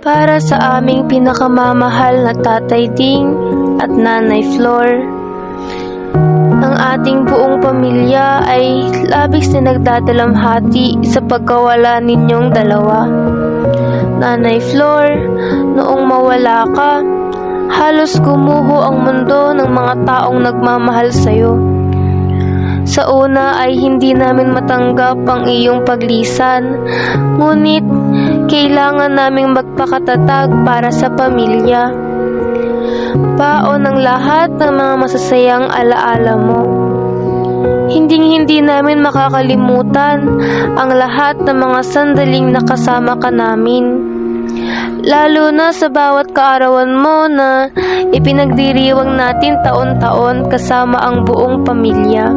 Para sa aming pinakamamahal na Tatay Ding at Nanay Flor, ang ating buong pamilya ay labis na nagdadalamhati sa pagkawala ninyong dalawa. Nanay Flor, noong mawala ka, halos gumuho ang mundo ng mga taong nagmamahal sa'yo. Sa una ay hindi namin matanggap ang iyong paglisan, ngunit kailangan naming magpakatatag para sa pamilya. Baon ng lahat ng mga masasayang alaala mo. Hindi namin makakalimutan ang lahat ng mga sandaling nakasama ka namin. Lalo na sa bawat kaarawan mo na ipinagdiriwang natin taon-taon kasama ang buong pamilya.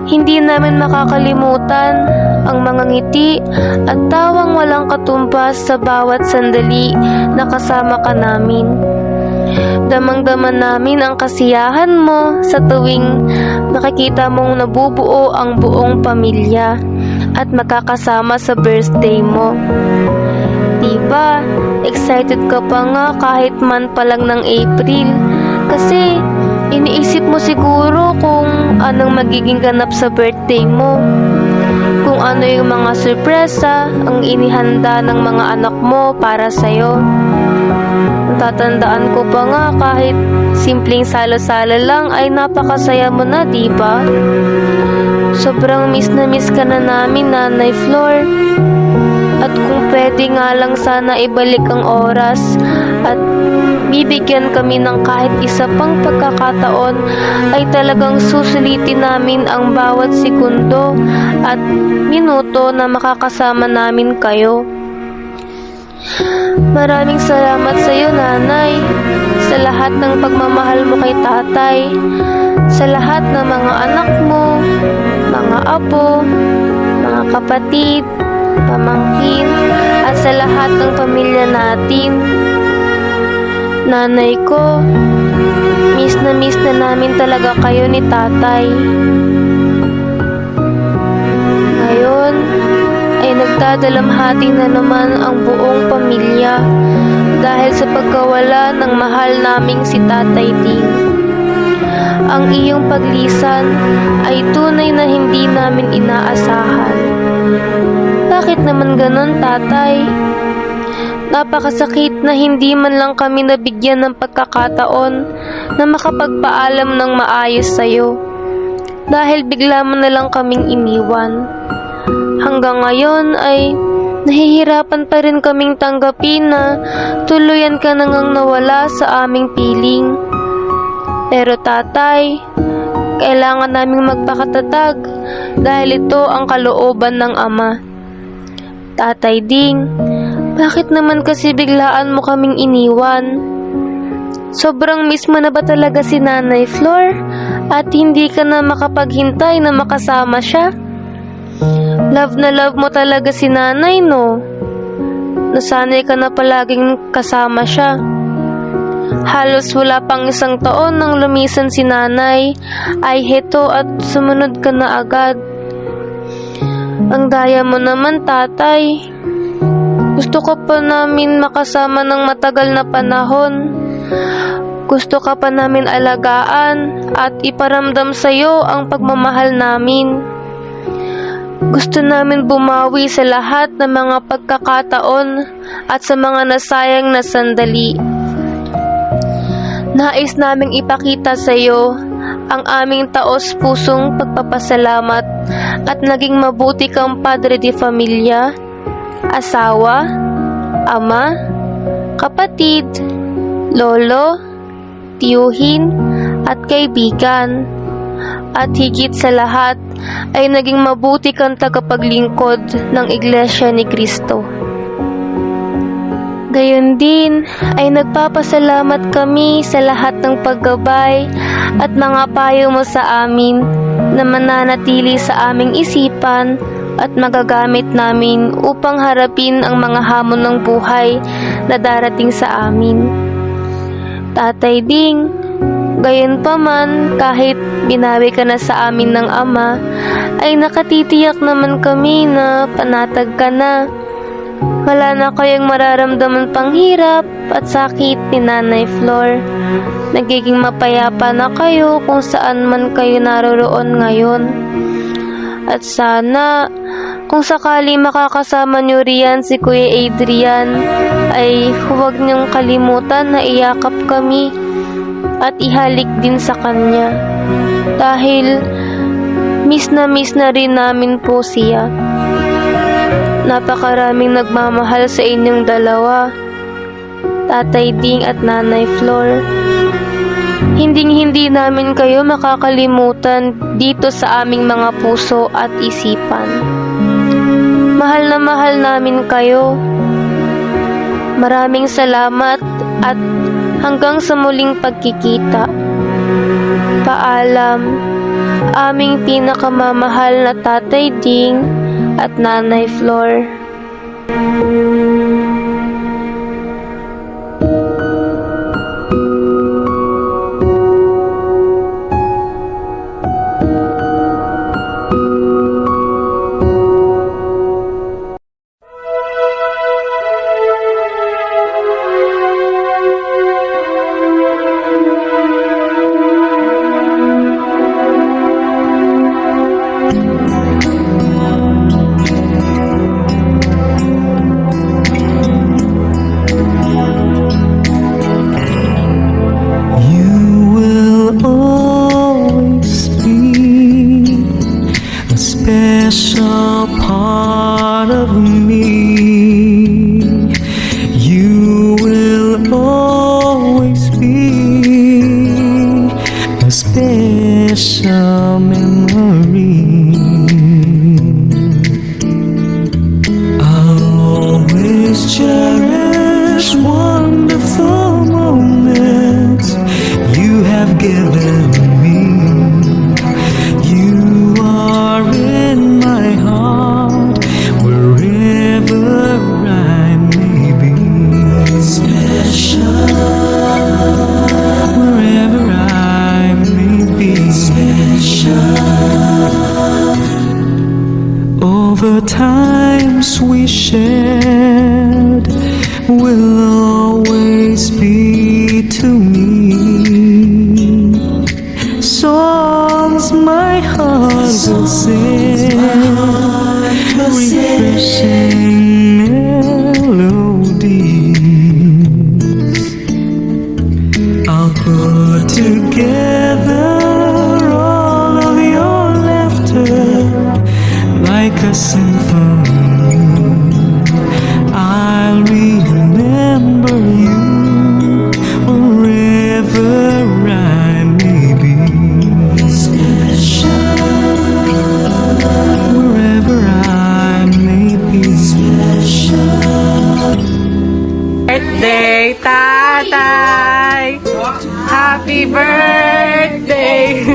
Hindi namin makakalimutan ang mga ngiti at tawang walang katumbas sa bawat sandali na kasama ka namin. Damang-dama namin ang kasiyahan mo sa tuwing nakikita mong nabubuo ang buong pamilya at makakasama sa birthday mo. Diba, excited ka pa nga kahit man pa lang ng April kasi iniisip mo siguro kung anong magiging ganap sa birthday mo. Kung ano yung mga sorpresa ang inihanda ng mga anak mo para sa'yo. Tatandaan ko pa nga kahit simpleng salo-salo lang ay napakasaya mo na, diba? Sobrang miss na miss ka na namin, Nanay Flor. At kung pwede nga lang sana ibalik ang oras at bibigyan kami ng kahit isa pang pagkakataon, ay talagang susulitin namin ang bawat segundo at minuto na makakasama namin kayo. Maraming salamat sa iyo, Nanay, sa lahat ng pagmamahal mo kay Tatay, sa lahat ng mga anak mo, mga apo, mga kapatid, pamangkin, at sa lahat ng pamilya natin. Nanay ko, miss na namin talaga kayo ni Tatay. Ngayon ay nagdadalamhati na naman ang buong pamilya dahil sa pagkawala ng mahal naming si Tatay Ding. Ang iyong paglisan ay tunay na hindi namin inaasahan. Bakit naman ganon, Tatay? Napakasakit na hindi man lang kami nabigyan ng pagkakataon na makapagpaalam ng maayos sa'yo dahil bigla mo na lang kaming iniwan. Hanggang ngayon ay nahihirapan pa rin kaming tanggapin na tuluyan ka nang nawala sa aming piling. Pero Tatay, kailangan naming magpakatatag dahil ito ang kalooban ng Ama. Tatay Ding, bakit naman kasi biglaan mo kaming iniwan? Sobrang miss mo na ba talaga si Nanay Flor at hindi ka na makapaghintay na makasama siya? Love na love mo talaga si Nanay, no? Nasanay ka na palaging kasama siya. Halos wala pang isang taon nang lumisan si Nanay ay heto at sumunod ka na agad. Ang daya mo naman, Tatay. Gusto ka pa namin makasama ng matagal na panahon. Gusto ka pa namin alagaan at iparamdam sa'yo ang pagmamahal namin. Gusto namin bumawi sa lahat ng mga pagkakataon at sa mga nasayang na sandali. Nais naming ipakita sa iyo ang aming taos-pusong pagpapasalamat at naging mabuti kang padre de familia, asawa, ama, kapatid, lolo, tiyuhin, at kaibigan. At higit sa lahat ay naging mabuti kang tagapaglingkod ng Iglesia ni Cristo. Gayon din ay nagpapasalamat kami sa lahat ng paggabay at mga payo mo sa amin na mananatili sa aming isipan at magagamit namin upang harapin ang mga hamon ng buhay na darating sa amin. Tatay Ding, gayon pa man kahit binawi ka na sa amin ng Ama, ay nakatitiyak naman kami na panatag ka na Wala na kayong mararamdaman pang hirap at sakit ni Nanay Flor. Nagiging mapayapa na kayo kung saan man kayo naroroon ngayon. At sana, kung sakali makakasama niyo riyan si Kuya Adrian, ay huwag niyong kalimutan na iyakap kami at ihalik din sa kanya. Dahil miss na rin namin po siya. Napakaraming nagmamahal sa inyong dalawa, Tatay Ding at Nanay Flor. Hindi namin kayo makakalimutan dito sa aming mga puso at isipan. Mahal na mahal namin kayo. Maraming salamat at hanggang sa muling pagkikita. Paalam, aming pinakamamahal na Tatay Ding at Nanay Flor. Special part of me, you will always be a special memory. I'll always cherish wonderful moments you have given me. The times we shared will always be to me songs my heart will sing, refreshing melodies. I'll put together all of your laughter like a symphony. I'll remember you wherever I may be. Special, wherever I may be. Special. Birthday, Tatay! Happy birthday!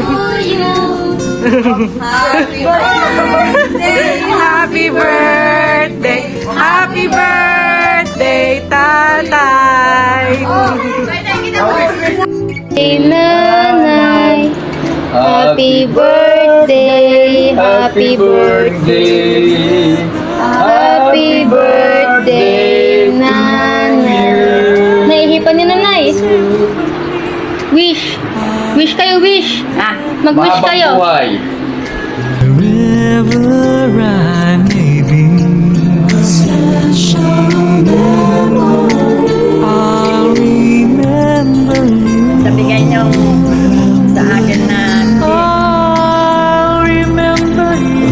Happy birthday! Happy birthday! Happy birthday, Tatay! Hey Nanay, happy birthday, happy birthday, happy birthday, Nanay. Naihipan ni Nanay. Wish. Wish kayo, wish. Mag-wish kayo. Wherever I may be, I'll remember you. Sabigay niyo sa akin na I'll remember you.